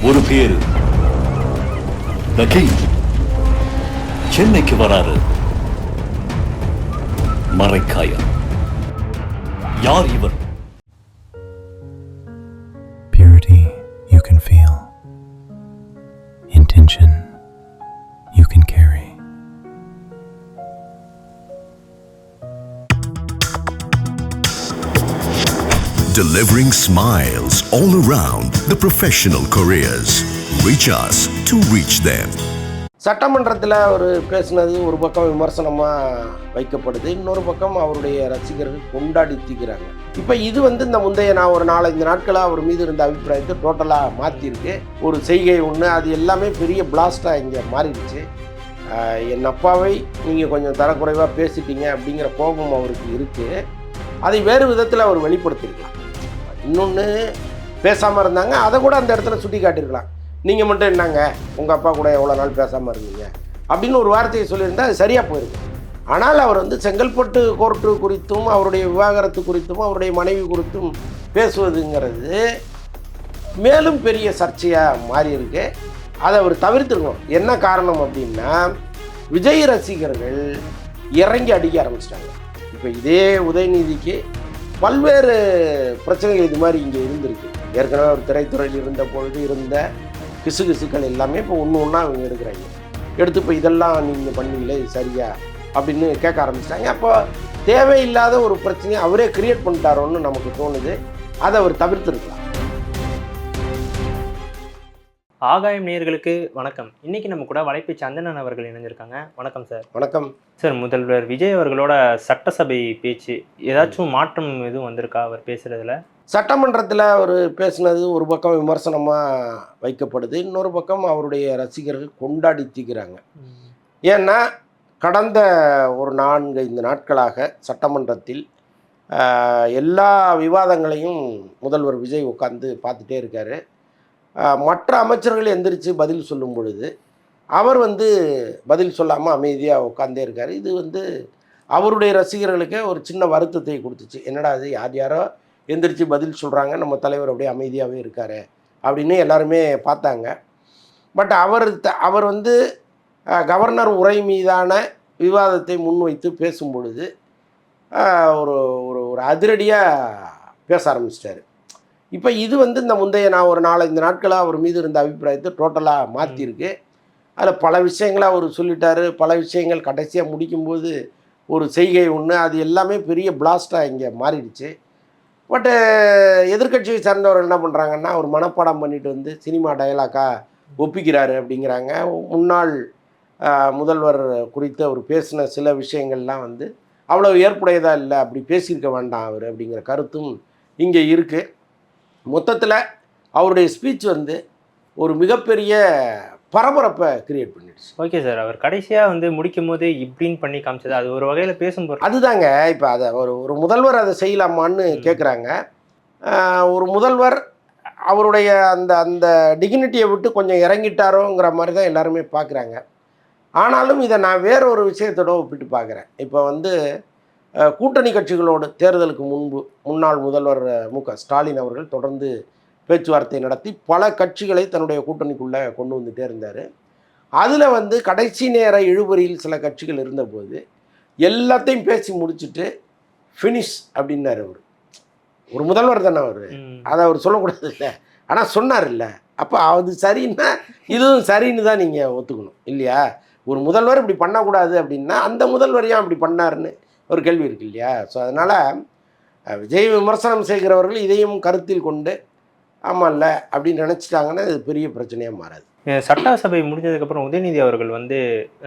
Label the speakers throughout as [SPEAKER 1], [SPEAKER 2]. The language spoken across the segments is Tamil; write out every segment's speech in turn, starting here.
[SPEAKER 1] ஒரு பேரு The King சென்னைக்கு வராரு. மறைக்காயா. யார் இவர்?
[SPEAKER 2] Purity you can feel. Intention you can carry.
[SPEAKER 3] Delivering smiles all around the professional careers. Reach us to reach them.
[SPEAKER 4] சட்டமன்றத்தில் அவர் பேசினது ஒரு பக்கம் விமர்சனமாக வைக்கப்படுது, இன்னொரு பக்கம் அவருடைய ரசிகர்கள் கொண்டாடி தீக்கிறாங்க. இப்போ இது இந்த முந்தைய நான் ஒரு 4-5 நாட்களாக அவர் மீது இருந்த அபிப்பிராயத்தை டோட்டலாக மாற்றிருக்கு. ஒரு செய்கை ஒன்று, அது எல்லாமே பெரிய பிளாஸ்டாக இங்கே மாறிடுச்சு. என் அப்பாவை நீங்கள் கொஞ்சம் தரக்குறைவாக பேசிட்டீங்க அப்படிங்கிற கோபம் அவருக்கு இருக்குது. அதை வேறு விதத்தில் அவர் வெளிப்படுத்தியிருக்கலாம். இன்னொன்று பேசாமல் இருந்தாங்க, அதை கூட அந்த இடத்துல சுட்டி காட்டியிருக்கலாம். நீங்கள் மட்டும் என்னங்க உங்கள் அப்பா கூட எவ்வளோ நாள் பேசாமல் இருந்தீங்க அப்படின்னு ஒரு வார்த்தையை சொல்லியிருந்தால் அது சரியாக போயிருக்கு. ஆனால் அவர் செங்கல்பட்டு கோர்ட்டு குறித்தும் அவருடைய விவாகரத்து குறித்தும் அவருடைய மனைவி குறித்தும் பேசுவதுங்கிறது மேலும் பெரிய சர்ச்சையாக மாறியிருக்கு. அதை அவர் தவிர்த்துருக்கணும். என்ன காரணம் அப்படின்னா, விஜய் ரசிகர்கள் இறங்கி அடிக்க ஆரம்பிச்சிட்டாங்க. இப்போ இதே உதயநிதிக்கு பல்வேறு பிரச்சனைகள் இது மாதிரி இங்கே இருந்திருக்கு. ஏற்கனவே ஒரு திரைத்துறையில் இருந்த பொழுது இருந்த கிசுகிசுக்கள் எல்லாமே இப்போ ஒன்று ஒன்றா அவங்க எடுக்கிறாங்க. எடுத்து இப்போ இதெல்லாம் நீங்கள் பண்ணீங்களே இது சரியா அப்படின்னு கேட்க ஆரம்பிச்சிட்டாங்க. அப்போ தேவையில்லாத ஒரு பிரச்சனையை அவரே கிரியேட் பண்ணிட்டாரோன்னு நமக்கு தோணுது. அதை அவர் தவிர்த்துருக்கலாம்.
[SPEAKER 5] ஆகாயம் நேயர்களுக்கு வணக்கம். இன்னைக்கு நம்ம கூட வலைப்பை சந்தனன் அவர்கள் இணைஞ்சிருக்காங்க. வணக்கம் சார்.
[SPEAKER 4] வணக்கம்
[SPEAKER 5] சார். முதல்வர் விஜய் அவர்களோட சட்டசபை பேச்சு ஏதாச்சும் மாற்றம் எதுவும் வந்திருக்கா அவர் பேசுறதுல?
[SPEAKER 4] சட்டமன்றத்தில் அவர் பேசினது ஒரு பக்கம் விமர்சனமாக வைக்கப்படுது, இன்னொரு பக்கம் அவருடைய ரசிகர்கள் கொண்டாடி தீக்கிறாங்க. ஏன்னா கடந்த ஒரு 4-5 நாட்களாக சட்டமன்றத்தில் எல்லா விவாதங்களையும் முதல்வர் விஜய் உட்காந்து பார்த்துட்டே இருக்கார். மற்ற அமைச்சர்கள் எந்திரிச்சு பதில் சொல்லும் பொழுது அவர் பதில் சொல்லாமல் அமைதியாக உட்காந்தே இருக்கார். இது அவருடைய ரசிகர்களுக்கே ஒரு சின்ன வருத்தத்தை கொடுத்துச்சு. என்னடா அது, யாரோ எந்திரிச்சு பதில் சொல்கிறாங்க, நம்ம தலைவர் அப்படியே அமைதியாகவே இருக்கார் அப்படின்னு எல்லாருமே பார்த்தாங்க. பட் அவர் கவர்னர் உரை மீதான விவாதத்தை முன்வைத்து பேசும் பொழுது ஒரு ஒரு ஒரு அதிரடியாக பேச ஆரம்பிச்சிட்டாரு. இப்போ இது இந்த முந்தைய நான் ஒரு 4-5 நாட்களாக அவர் மீது இருந்த அபிப்பிராயத்தை டோட்டலாக மாற்றிருக்கு. அதில் பல விஷயங்களை அவர் சொல்லிட்டாரு. பல விஷயங்கள் கடைசியாக முடிக்கும்போது ஒரு செய்கை ஒன்று, அது எல்லாமே பெரிய பிளாஸ்டாக இங்கே மாறிடுச்சு. பட்டு எதிர்கட்சியை சார்ந்தவர் என்ன பண்ணுறாங்கன்னா, ஒரு மனப்பாடம் பண்ணிட்டு சினிமா டயலாக்காக ஒப்பிக்கிறாரு அப்படிங்கிறாங்க. முன்னாள் முதல்வர் குறித்து அவர் பேசின சில விஷயங்கள்லாம் அவ்வளோ ஏற்புடையதாக இல்லை, அப்படி பேசியிருக்க வேண்டாம் அவர் அப்படிங்கிற கருத்தும் இங்கே இருக்குது. மொத்தத்தில் அவருடைய ஸ்பீச் ஒரு மிகப்பெரிய பரபரப்பை கிரியேட் பண்ணிடுச்சு.
[SPEAKER 5] Okay sir. அவர் கடைசியாக முடிக்கும் போது இப்படின்னு பண்ணி காமிச்சது அது ஒரு வகையில் பேசும்போது
[SPEAKER 4] அதுதாங்க. இப்போ அதை ஒரு முதல்வர் அதை செய்யலாமான்னு கேட்குறாங்க. ஒரு முதல்வர் அவருடைய அந்த டிக்னிட்டியை விட்டு கொஞ்சம் இறங்கிட்டாரோங்கிற மாதிரி தான் எல்லாருமே பார்க்குறாங்க. ஆனாலும் இதை நான் வேற ஒரு விஷயத்தோட ஒப்பிட்டு பார்க்குறேன். இப்போ கூட்டணி கட்சிகளோடு தேர்தலுக்கு முன்னாள் முதல்வர் மு.க. ஸ்டாலின் அவர்கள் தொடர்ந்து பேச்சுவார்த்தை நடத்தி பல கட்சிகளை தன்னுடைய கூட்டணிக்குள்ளே கொண்டு வந்துகிட்டே இருந்தார். அதில் கடைசி நேர இழுபறியில் சில கட்சிகள் இருந்தபோது எல்லாத்தையும் பேசி முடிச்சுட்டு ஃபினிஷ் அப்படின்னார். அவர் ஒரு முதல்வர் தானே, அதை அவர் சொல்லக்கூடாது இல்லை, ஆனால் சொன்னார் இல்லை. அப்போ அது சரின்னா இதுவும் சரின்னு தான் நீங்கள் ஒத்துக்கணும் இல்லையா? ஒரு முதல்வர் இப்படி பண்ணக்கூடாது அப்படின்னா அந்த முதல்வர் ஏன் அப்படி பண்ணாருன்னு ஒரு கேள்வி இருக்கு இல்லையா? ஸோ அதனால் விஜய் விமர்சனம் செய்கிறவர்கள் இதையும் கருத்தில் கொண்டு ஆமாம் இல்லை அப்படின்னு நினச்சிட்டாங்கன்னா இது பெரிய பிரச்சனையாக மாறாது.
[SPEAKER 5] சட்டசபை முடிஞ்சதுக்கப்புறம் உதயநிதி அவர்கள்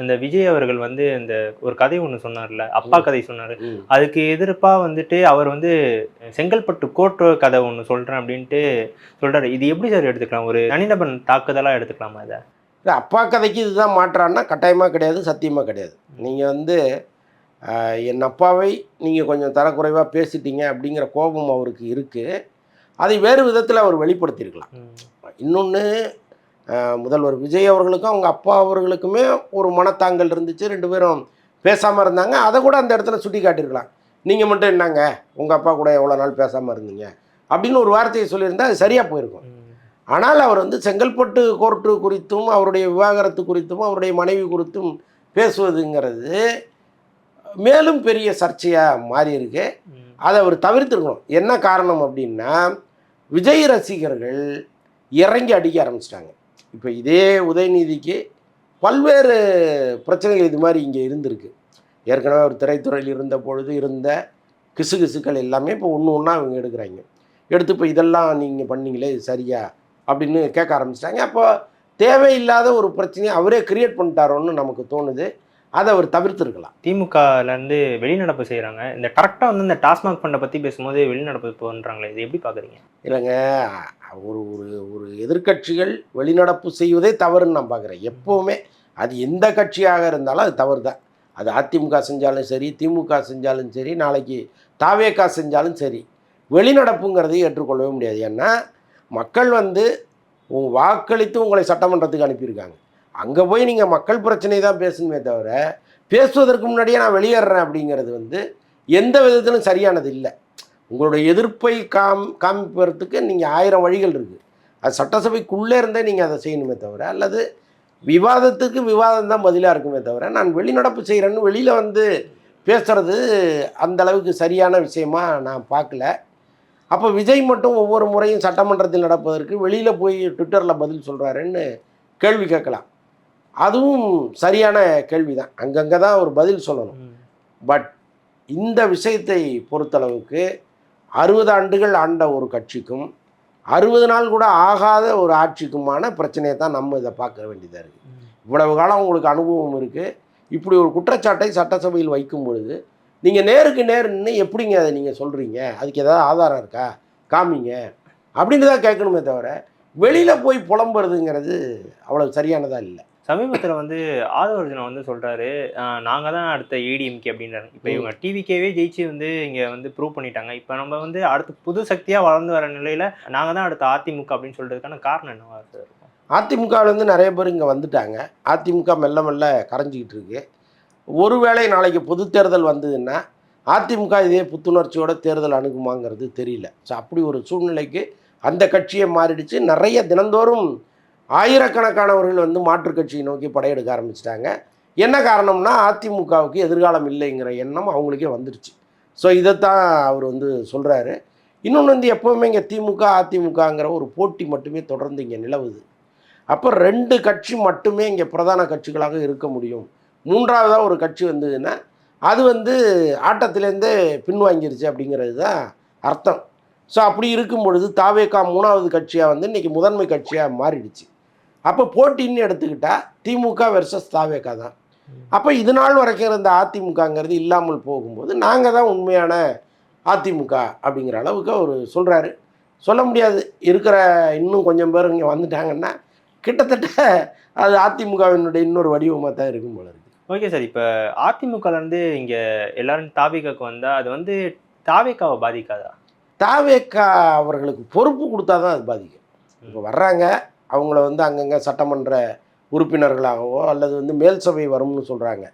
[SPEAKER 5] இந்த விஜய் அவர்கள் இந்த ஒரு கதை ஒன்று சொன்னார்ல, அப்பா கதை சொன்னார். அதுக்கு எதிர்ப்பாக அவர் செங்கல்பட்டு கோர்ட் கதை ஒன்று சொல்கிறேன் அப்படின்ட்டு சொல்கிறாரு. இது எப்படி சார் எடுத்துக்கலாம்? ஒரு தனிநபர் தாக்குதலாக எடுத்துக்கலாமா இதை?
[SPEAKER 4] இல்லை, அப்பா கதைக்கு இதுதான் மாற்றான்னா கட்டாயமாக கிடையாது, சத்தியமாக கிடையாது. நீங்கள் என் அப்பாவை நீங்கள் கொஞ்சம் தரக்குறைவாக பேசிட்டீங்க அப்படிங்கிற கோபம் அவருக்கு இருக்குது. அதை வேறு விதத்தில் அவர் வெளிப்படுத்தியிருக்கலாம். இன்னொன்று, முதல்வர் விஜய் அவர்களுக்கும் அவங்க அப்பா அவர்களுக்குமே ஒரு மனத்தாங்கல் இருந்துச்சு. 2 பேரும் பேசாமல் இருந்தாங்க. அதை கூட அந்த இடத்துல சுட்டி காட்டியிருக்கலாம். நீங்கள் மட்டும் என்னங்க உங்கள் அப்பா கூட எவ்வளோ நாள் பேசாமல் இருந்தீங்க அப்படின்னு ஒரு வார்த்தையை சொல்லியிருந்தால் அது சரியாக போயிருக்கும். ஆனால் அவர் வந்து செங்கல்பட்டு கோர்ட்டு குறித்தும் அவருடைய விவாகரத்து குறித்தும் அவருடைய மனைவி குறித்தும் பேசுவதுங்கிறது மேலும் பெரிய சர்ச்சையாக மாறி இருக்கு. அதை அவர் தவிர்த்துருக்கணும். என்ன காரணம் அப்படின்னா, விஜய் ரசிகர்கள் இறங்கி அடிக்க ஆரம்பிச்சிட்டாங்க. இப்போ இதே உதயநிதிக்கு பல்வேறு பிரச்சனைகள் இது மாதிரி இங்கே இருந்திருக்கு. ஏற்கனவே ஒரு திரைத்துறையில் இருந்த பொழுது இருந்த கிசுகிசுக்கள் எல்லாமே இப்போ ஒன்று ஒன்றா அவங்க எடுக்கிறாங்க. எடுத்து இப்போ இதெல்லாம் நீங்கள் பண்ணீங்களே இது சரியா அப்படின்னு கேட்க ஆரம்பிச்சிட்டாங்க. அப்போ தேவையில்லாத ஒரு பிரச்சனையை அவரே கிரியேட் பண்ணிட்டாரோன்னு நமக்கு தோணுது. அதை அவர் தவிர்த்துருக்கலாம்.
[SPEAKER 5] திமுகலேருந்து வெளிநடப்பு செய்கிறாங்க. இந்த கரெக்டாக வந்து இந்த டாஸ்மாக் ஃபண்டை பற்றி பேசும்போது வெளிநடப்பு பண்ணுறாங்களே, இது எப்படி பார்க்குறீங்க?
[SPEAKER 4] இல்லைங்க, ஒரு ஒரு ஒரு எதிர்க்கட்சிகள் வெளிநடப்பு செய்வதே தவறுன்னு நான் பார்க்குறேன். எப்போவுமே அது எந்த கட்சியாக இருந்தாலும் அது தவறு தான். அது அதிமுக செஞ்சாலும் சரி, திமுக செஞ்சாலும் சரி, நாளைக்கு தாவேகா செஞ்சாலும் சரி, வெளிநடப்புங்கிறதை ஏற்றுக்கொள்ளவே முடியாது. ஏன்னா மக்கள் வந்து வாக்களித்து உங்களை சட்டமன்றத்துக்கு அனுப்பியிருக்காங்க. அங்கே போய் நீங்கள் மக்கள் பிரச்சனை தான் பேசணுமே தவிர, பேசுவதற்கு முன்னாடியே நான் வெளியேறேன் அப்படிங்கிறது வந்து எந்த விதத்திலும் சரியானது இல்லை. உங்களுடைய எதிர்ப்பை காமிப்பதற்கு நீங்கள் 1000 வழிகள் இருக்குது. அது சட்டசபைக்குள்ளே இருந்தே நீங்கள் அதை செய்யணுமே தவிர, அல்லது விவாதத்துக்கு விவாதம் தான் பதிலாக இருக்குமே தவிர, நான் வெளிநடப்பு செய்கிறேன்னு வெளியில் வந்து பேசுகிறது அந்தளவுக்கு சரியான விஷயமா நான் பார்க்கல. அப்போ விஜய் மட்டும் ஒவ்வொரு முறையும் சட்டமன்றத்தில் நடப்பதற்கு வெளியில் போய் ட்விட்டரில் பதில் சொல்கிறாருன்னு கேள்வி கேட்கலாம். அதுவும் சரியான கேள்வி தான். அங்கங்கே தான் ஒரு பதில் சொல்லணும். பட் இந்த விஷயத்தை பொறுத்தளவுக்கு 60 ஆண்டுகள் ஆண்ட ஒரு கட்சிக்கும் 60 நாள் கூட ஆகாத ஒரு ஆட்சிக்குமான பிரச்சனையை தான் நம்ம இதை பார்க்க வேண்டியதாக இருக்குது. இவ்வளவு காலம் உங்களுக்கு அனுபவம் இருக்குது. இப்படி ஒரு குற்றச்சாட்டை சட்டசபையில் வைக்கும் பொழுது நீங்கள் நேருக்கு நேர் நின்று எப்படிங்க அதை நீங்கள் சொல்கிறீங்க, அதுக்கு ஏதாவது ஆதாரம் இருக்கா காமிங்க அப்படின்னு தான் கேட்கணுமே தவிர, வெளியில் போய் புலம்புறதுங்கிறது அவ்வளோ சரியானதாக இல்லை.
[SPEAKER 5] சமீபத்தில் வந்து ஆதவர்ஜுனா வந்து சொல்கிறாரு, நாங்கள் தான் அடுத்த ஏடிஎம்கே அப்படின்றாங்க. இப்போ இவங்க டிவிகேவே ஜெயிச்சு வந்து இங்கே வந்து ப்ரூவ் பண்ணிட்டாங்க. இப்போ நம்ம வந்து அடுத்து புது சக்தியாக வளர்ந்து வர நிலையில் நாங்கள் தான் அடுத்த அதிமுக அப்படின்னு சொல்கிறதுக்கான காரணம் என்னவா இருக்கும்?
[SPEAKER 4] அதிமுகவிலேருந்து நிறைய பேர் இங்கே வந்துட்டாங்க. அதிமுக மெல்ல மெல்ல கரைஞ்சிக்கிட்டு இருக்கு. ஒருவேளை நாளைக்கு பொது தேர்தல் வந்ததுன்னா அதிமுக இதே புத்துணர்ச்சியோட தேர்தல் அணுகுமாங்கிறது தெரியல. ஸோ அப்படி ஒரு சூழ்நிலைக்கு அந்த கட்சியை மாறிடுச்சு. நிறைய தினந்தோறும் ஆயிரக்கணக்கானவர்கள் வந்து மாற்றுக் கட்சியை நோக்கி படையெடுக்க ஆரம்பிச்சிட்டாங்க. என்ன காரணம்னா, அதிமுகவுக்கு எதிர்காலம் இல்லைங்கிற எண்ணம் அவங்களுக்கே வந்துடுச்சு. ஸோ இதைத்தான் அவர் வந்து சொல்கிறாரு. இன்னொன்று வந்து எப்போவுமே இங்கே திமுக அதிமுகங்கிற ஒரு போட்டி மட்டுமே தொடர்ந்து இங்கே நிலவுது. அப்போ 2 கட்சி மட்டுமே இங்கே பிரதான கட்சிகளாக இருக்க முடியும். மூன்றாவதாக ஒரு கட்சி வந்ததுன்னா அது வந்து ஆட்டத்திலேருந்தே பின்வாங்கிருச்சு அப்படிங்கிறது தான் அர்த்தம். ஸோ அப்படி இருக்கும் பொழுது தாவேகா 3வது கட்சியாக வந்து இன்றைக்கி முதன்மை கட்சியாக மாறிடுச்சு. அப்போ போட்டின்னு எடுத்துக்கிட்டால் திமுக வெர்சஸ் தாவேகா தான். அப்போ இது நாள் வரைக்கும் இருந்த அதிமுகங்கிறது இல்லாமல் போகும்போது நாங்கள் தான் உண்மையான அதிமுக அப்படிங்கிற அளவுக்கு அவர் சொல்கிறாரு. சொல்ல முடியாது. இருக்கிற இன்னும் கொஞ்சம் பேர் இங்கே வந்துட்டாங்கன்னா கிட்டத்தட்ட அது அதிமுகவினுடைய இன்னொரு வடிவமாக தான் இருக்கும் போல இருக்குது.
[SPEAKER 5] ஓகே சார், இப்போ அதிமுகலேருந்து இங்கே எல்லாரும் தாவேகாவுக்கு வந்தால் அது வந்து தாவேகாவை பாதிக்காதா?
[SPEAKER 4] தாவேகா அவர்களுக்கு பொறுப்பு கொடுத்தா தான் அது பாதிக்கும். இப்போ வர்றாங்க, அவங்கள வந்து அங்கங்கே சட்டமன்ற உறுப்பினர்களாகவோ அல்லது வந்து மேல் சபை வரும்னு சொல்கிறாங்க,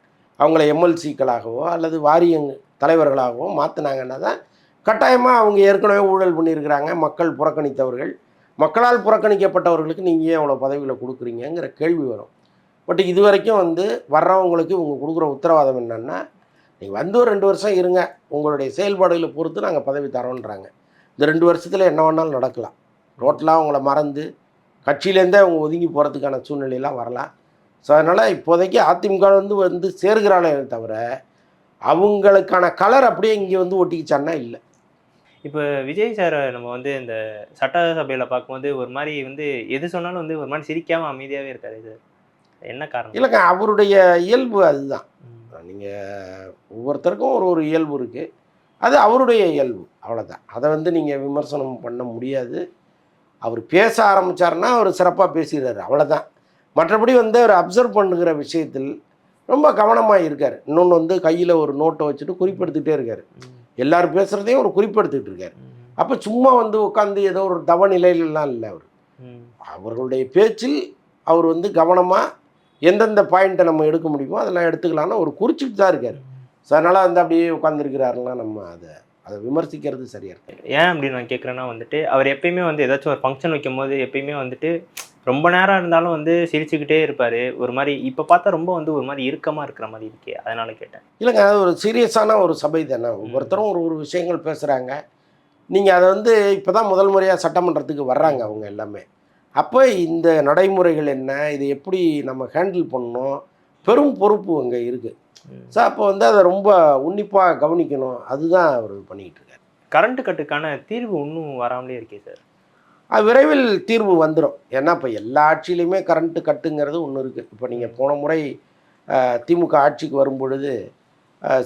[SPEAKER 4] அவங்கள எம்எல்சிக்களாகவோ அல்லது வாரிய தலைவர்களாகவோ மாற்றினாங்கன்னா தான் கட்டாயமாக அவங்க ஏற்கனவே ஊழல் பண்ணியிருக்கிறாங்க, மக்கள் புறக்கணித்தவர்கள், மக்களால் புறக்கணிக்கப்பட்டவர்களுக்கு நீங்கள் ஏன் அவ்வளோ பதவிகளை கொடுக்குறீங்கிற கேள்வி வரும். பட் இது வரைக்கும் வந்து வர்றவங்களுக்கு இவங்க கொடுக்குற உத்தரவாதம் என்னென்னா, நீங்கள் வந்து ஒரு 2 வருஷம் இருங்க, உங்களுடைய செயல்பாடுகளை பொறுத்து நாங்கள் பதவி தரோன்றாங்க. இந்த 2 வருஷத்தில் என்ன வேணாலும் நடக்கலாம். டோட்டலாக அவங்கள மறந்து கட்சியிலேருந்தே அவங்க ஒதுங்கி போகிறதுக்கான சூழ்நிலையெல்லாம் வரலாம். ஸோ அதனால் இப்போதைக்கு அதிமுக வந்து சேர்கிறானே தவிர அவங்களுக்கான கலர் அப்படியே இங்கே வந்து ஒட்டிக்கிச்சான்னா இல்லை.
[SPEAKER 5] இப்போ விஜய் சாரை நம்ம வந்து இந்த சட்டசபையில் பார்க்கும்போது ஒரு மாதிரி வந்து எது சொன்னாலும் வந்து ஒரு மாதிரி சிரிக்காமல் அமைதியாகவே இருக்காரு. இது என்ன காரணம்?
[SPEAKER 4] இல்லைங்க, அவருடைய இயல்பு அதுதான். நீங்கள் ஒவ்வொருத்தருக்கும் ஒரு இயல்பு இருக்குது, அது அவருடைய இயல்பு, அவ்வளோதான். அதை வந்து நீங்கள் விமர்சனம் பண்ண முடியாது. அவர் பேச ஆரம்பித்தார்னா அவர் சிறப்பாக பேசிடுறாரு, அவ்வளோதான். மற்றபடி வந்து அவர் அப்சர்வ் பண்ணுகிற விஷயத்தில் ரொம்ப கவனமாக இருக்கார். இன்னொன்று வந்து கையில் ஒரு நோட்டை வச்சுட்டு குறிப்பெடுத்துகிட்டே இருக்கார். எல்லோரும் பேசுகிறதையும் ஒரு குறிப்பெடுத்துக்கிட்டு இருக்கார். அப்போ சும்மா வந்து உட்காந்து ஏதோ ஒரு தவ நிலையிலலாம் இல்லை. அவர்களுடைய பேச்சில் அவர் வந்து கவனமாக எந்தெந்த பாயிண்ட்டை நம்ம எடுக்க முடியுமோ அதெல்லாம் எடுத்துக்கலான்னு ஒரு குறிச்சிட்டு தான் இருக்கார். ஸோ அதனால் வந்து அப்படியே உட்காந்துருக்கிறாருன்னா நம்ம அதை அதை விமர்சிக்கிறது சரியாக இருக்கு.
[SPEAKER 5] ஏன் அப்படின்னு நான் கேட்குறேன்னா வந்துட்டு அவர் எப்பயுமே வந்து ஏதாச்சும் ஒரு ஃபங்க்ஷன் வைக்கும் போது எப்பயுமே வந்துட்டு ரொம்ப நேரம் இருந்தாலும் வந்து சிரிச்சுக்கிட்டே இருப்பார். ஒரு மாதிரி இப்போ பார்த்தா ரொம்ப வந்து ஒரு மாதிரி இறுக்கமாக இருக்கிற மாதிரி இருக்கே, அதனால கேட்டேன்.
[SPEAKER 4] இல்லைங்க, அது ஒரு சீரியஸான ஒரு சபை தானே. ஒவ்வொருத்தரும் ஒரு ஒரு விஷயங்கள் பேசுகிறாங்க. நீங்கள் அதை வந்து இப்போ தான் முதல் முறையாக சட்டமன்றத்துக்கு வர்றாங்க அவங்க எல்லாமே. அப்போ இந்த நடைமுறைகள் என்ன, இதை எப்படி நம்ம ஹேண்டில் பண்ணணும், பெரும் பொறுப்பு அங்கே இருக்குது. ஸோ அப்போ வந்து அதை ரொம்ப உன்னிப்பாக கவனிக்கணும். அதுதான் அவர் பண்ணிக்கிட்டு இருக்காரு.
[SPEAKER 5] கரண்ட் கட்டுக்கான தீர்வு இன்னும் வராமலே இருக்கே சார்.
[SPEAKER 4] அது விரைவில் தீர்வு வந்துடும். ஏன்னா இப்போ எல்லா ஆட்சியிலையுமே கரண்ட்டு கட்டுங்கிறது ஒன்று இருக்குது. இப்போ நீங்கள் போன முறை திமுக ஆட்சிக்கு வரும்பொழுது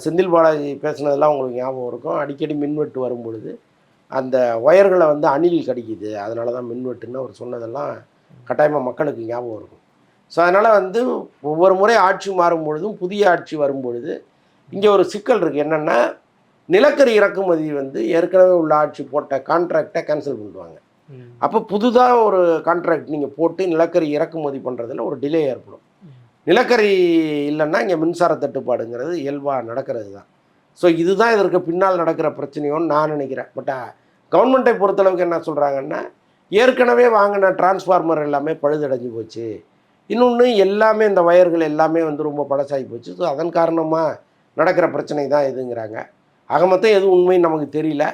[SPEAKER 4] செந்தில் பாலாஜி பேசுனதெல்லாம் உங்களுக்கு ஞாபகம் இருக்கும். அடிக்கடி மின்வெட்டு வரும்பொழுது அந்த ஒயர்களை வந்து அணில் கடிக்குது, அதனால தான் மின்வெட்டுன்னு அவர் சொன்னதெல்லாம் கட்டாயமாக மக்களுக்கு ஞாபகம் இருக்கும். ஸோ அதனால் வந்து ஒவ்வொரு முறை ஆட்சி மாறும் பொழுதும் புதிய ஆட்சி வரும்பொழுது இங்கே ஒரு சிக்கல் இருக்குது. என்னென்னா நிலக்கரி இறக்குமதி வந்து ஏற்கனவே உள்ள ஆட்சி போட்ட கான்ட்ராக்டை கேன்சல் பண்ணுவாங்க. அப்போ புதுதாக ஒரு கான்ட்ராக்ட் நீங்கள் போட்டு நிலக்கரி இறக்குமதி பண்ணுறதுல ஒரு டிலே ஏற்படும். நிலக்கரி இல்லைன்னா இங்கே மின்சார தட்டுப்பாடுங்கிறது இயல்பாக நடக்கிறது தான். ஸோ இதுதான் இதற்கு பின்னால் நடக்கிற பிரச்சனையோன்னு நான் நினைக்கிறேன். பட் கவர்மெண்ட்டை பொறுத்தளவுக்கு என்ன சொல்கிறாங்கன்னா, ஏற்கனவே வாங்கின டிரான்ஸ்ஃபார்மர் எல்லாமே பழுதடைஞ்சு போச்சு, இன்னொன்று எல்லாமே இந்த வயர்கள் எல்லாமே வந்து ரொம்ப பழசாகி போச்சு, ஸோ அதன் காரணமாக நடக்கிற பிரச்சனை தான் இதுங்கிறாங்க. ஆக மொத்தம் எதுவும் உண்மைன்னு நமக்கு தெரியல.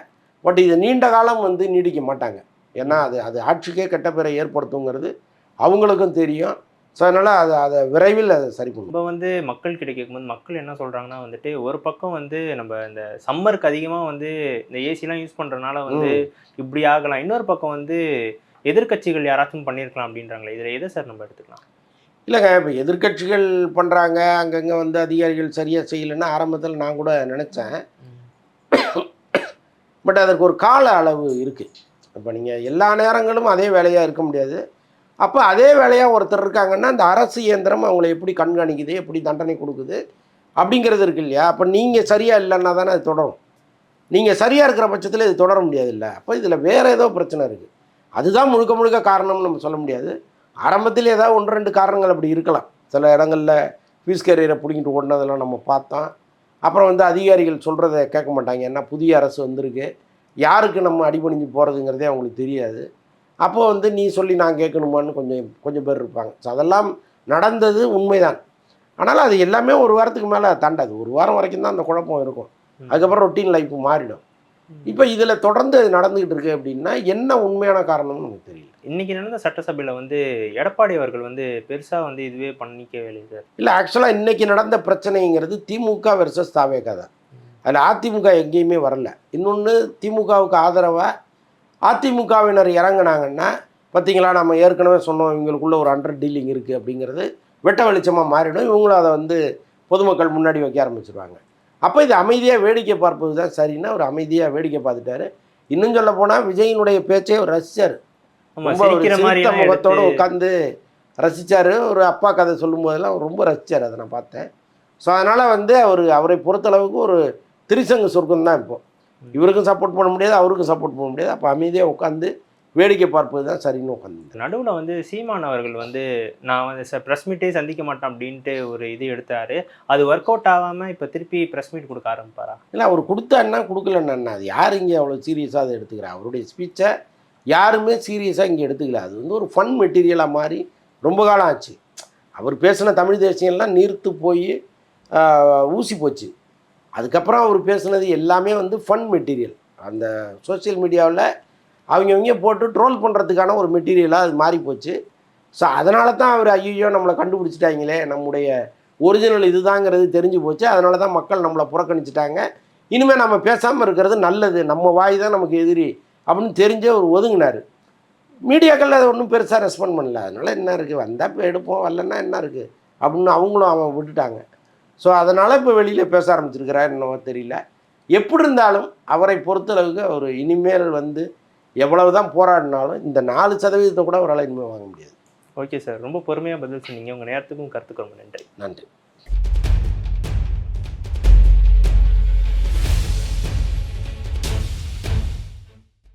[SPEAKER 4] பட் இது நீண்ட காலம் வந்து நீடிக்க மாட்டாங்க. ஏன்னா அது ஆட்சிக்கே கெட்ட பேரை ஏற்படுத்துங்கிறது அவங்களுக்கும் தெரியும். ஸோ அதனால் அதை விரைவில் அதை சரி பண்ணும்.
[SPEAKER 5] இப்போ வந்து மக்கள் கிட்ட கேட்கும்போது மக்கள் என்ன சொல்கிறாங்கன்னா வந்துட்டு, ஒரு பக்கம் வந்து நம்ம இந்த சம்மருக்கு அதிகமாக வந்து இந்த ஏசிலாம் யூஸ் பண்ணுறதுனால வந்து இப்படி ஆகலாம், இன்னொரு பக்கம் வந்து எதிர்க்கட்சிகள் யாராச்சும் பண்ணியிருக்கலாம் அப்படின்றாங்களே, இதில் எதை சார் நம்ம எடுத்துக்கலாம்?
[SPEAKER 4] இல்லைங்க, இப்போ எதிர்க்கட்சிகள் பண்ணுறாங்க, அங்கங்கே வந்து அதிகாரிகள் சரியாக செய்யலைன்னா ஆரம்பத்தில் நான் கூட நினச்சேன். பட் அதற்கு ஒரு கால அளவு இருக்குது. இப்போ நீங்கள் எல்லா நேரங்களும் அதே வேலையாக இருக்க முடியாது. அப்போ அதே வேலையாக ஒருத்தர் இருக்காங்கன்னா அந்த அரசு இயந்திரம் அவங்கள எப்படி கண்காணிக்குது, எப்படி தண்டனை கொடுக்குது அப்படிங்கிறது இருக்கு இல்லையா. அப்போ நீங்கள் சரியாக இல்லைன்னா தானே அது தொடரும். நீங்கள் சரியாக இருக்கிற பட்சத்தில் இது தொடர முடியாது இல்லை. அப்போ இதில் வேறு ஏதோ பிரச்சனை இருக்குது. அதுதான் முழுக்க முழுக்க காரணம்னு நம்ம சொல்ல முடியாது. ஆரம்பத்தில் ஏதாவது 1-2 காரணங்கள் அப்படி இருக்கலாம். சில இடங்களில் ஃபீஸ் கேரியரை பிடிங்கிட்டு ஓடினதெல்லாம் நம்ம பார்த்தோம். அப்புறம் வந்து அதிகாரிகள் சொல்கிறத கேட்க மாட்டாங்க. ஏன்னா புதிய அரசு வந்திருக்கு, யாருக்கு நம்ம அடிபணிஞ்சு போகிறதுங்கிறதே அவங்களுக்கு தெரியாது. அப்போது வந்து நீ சொல்லி நான் கேட்கணுமான்னு கொஞ்சம் பேர் இருப்பாங்க. ஸோ அதெல்லாம் நடந்தது உண்மைதான். ஆனால் அது எல்லாமே ஒரு வாரத்துக்கு மேலே தாண்டாது. ஒரு வாரம் வரைக்கும் தான் அந்த குழப்பம் இருக்கும். அதுக்கப்புறம் ரொட்டீன் லைஃப் மாறிடும். இப்போ இதில் தொடர்ந்து நடந்துக்கிட்டு இருக்கு அப்படின்னா என்ன உண்மையான காரணம்னு நமக்கு தெரியல.
[SPEAKER 5] இன்றைக்கி நடந்த சட்டசபையில் வந்து எடப்பாடி அவர்கள் வந்து பெருசாக வந்து இதுவே பண்ணிக்கவே இல்லை சார்.
[SPEAKER 4] இல்லை, ஆக்சுவலாக இன்றைக்கி நடந்த பிரச்சனைங்கிறது திமுக வெர்சஸ் தாவேகா தான். அதில் அதிமுக எங்கேயுமே வரல. இன்னொன்று திமுகவுக்கு ஆதரவாக அதிமுகவினர் இறங்கினாங்கன்னா பார்த்திங்களா, நம்ம ஏற்கனவே சொன்னோம் இவங்களுக்குள்ள ஒரு அண்டர் டீலிங் இருக்குது அப்படிங்கிறது வெட்ட வெளிச்சமாக மாறிடும். இவங்களும் அதை வந்து பொதுமக்கள் முன்னாடி வைக்க ஆரம்பிச்சிருவாங்க. அப்போ இது அமைதியாக வேடிக்கை பார்ப்பது தான் சரின்னா ஒரு அமைதியாக வேடிக்கை பார்த்துட்டாரு. இன்னும் சொல்ல போனால் விஜயினுடைய பேச்சே ஒரு ரசிச்சார். ரொம்ப ஒரு சிரித்த முகத்தோடு உட்காந்து ரசித்தார். ஒரு அப்பா கதை சொல்லும் போதெல்லாம் ரொம்ப ரசித்தார். அதை நான் பார்த்தேன். ஸோ அதனால் வந்து அவரை பொறுத்தளவுக்கு ஒரு திரிசங்கு சொர்க்கம் தான். இப்போது இவருக்கும் சப்போர்ட் பண்ண முடியாது, அவருக்கும் சப்போர்ட் பண்ண முடியாது. அப்போ அமைதியாக உட்காந்து வேடிக்கை பார்ப்பது தான் சரின்னு உட்காந்து.
[SPEAKER 5] நடுவில் வந்து சீமான் அவர்கள் வந்து நான் வந்து ப்ரெஸ் மீட்டே சந்திக்க மாட்டேன் அப்படின்ட்டு ஒரு இது எடுத்தார். அது ஒர்க் அவுட் ஆகாமல் இப்போ திருப்பி ப்ரெஸ் மீட் கொடுக்க ஆரம்பிப்பாரா?
[SPEAKER 4] இல்லை, அவர் கொடுத்தான்னா கொடுக்கலன்னா அது யார் இங்கே அவ்வளோ சீரியஸாக அதை எடுத்துக்கிறா? அவருடைய ஸ்பீச்சை யாருமே சீரியஸாக இங்கே எடுத்துக்கல. அது வந்து ஒரு ஃபன் மெட்டீரியலாக மாதிரி ரொம்ப காலம் ஆச்சு. அவர் பேசின தமிழ் தேசியம்லாம் நீர்த்து போய் ஊசி போச்சு. அதுக்கப்புறம் அவர் பேசுனது எல்லாமே வந்து ஃபன் மெட்டீரியல். அந்த சோசியல் மீடியாவில் அவங்க போட்டு ட்ரோல் பண்ணுறதுக்கான ஒரு மெட்டீரியலாக அது மாறி போச்சு. ஸோ அதனால தான் அவர் ஐயோ நம்மளை கண்டுபிடிச்சிட்டாங்களே, நம்முடைய ஒரிஜினல் இதுதாங்கிறது தெரிஞ்சு போச்சு, அதனால தான் மக்கள் நம்மளை புறக்கணிச்சிட்டாங்க, இனிமேல் நம்ம பேசாமல் இருக்கிறது நல்லது, நம்ம வாய் தான் நமக்கு எதிரி அப்படின்னு தெரிஞ்சே அவர் ஒதுங்கினார். மீடியாக்கள் அதை ஒன்றும் பெருசாக ரெஸ்பாண்ட் பண்ணல. அதனால் என்ன இருக்குது, வந்தால் இப்போ எடுப்போம், வரலன்னா என்ன இருக்குது அப்படின்னு அவங்களும் விட்டுட்டாங்க. ஸோ அதனால் இப்போ வெளியில் பேச ஆரம்பிச்சிருக்கிறார் என்னவோ தெரியல. எப்படி இருந்தாலும் அவரை பொறுத்தளவுக்கு அவர் இனிமேல் வந்து எவ்வளவு தான் போராடினாலும் இந்த 4% கூட அவரால் இனிமேல் வாங்க முடியாது.
[SPEAKER 5] ஓகே சார், ரொம்ப பொறுமையாக பதில் சொன்னீங்க. உங்கள் நேரத்துக்கும் கருத்துக்கு ரொம்ப நன்றி.
[SPEAKER 4] நன்றி.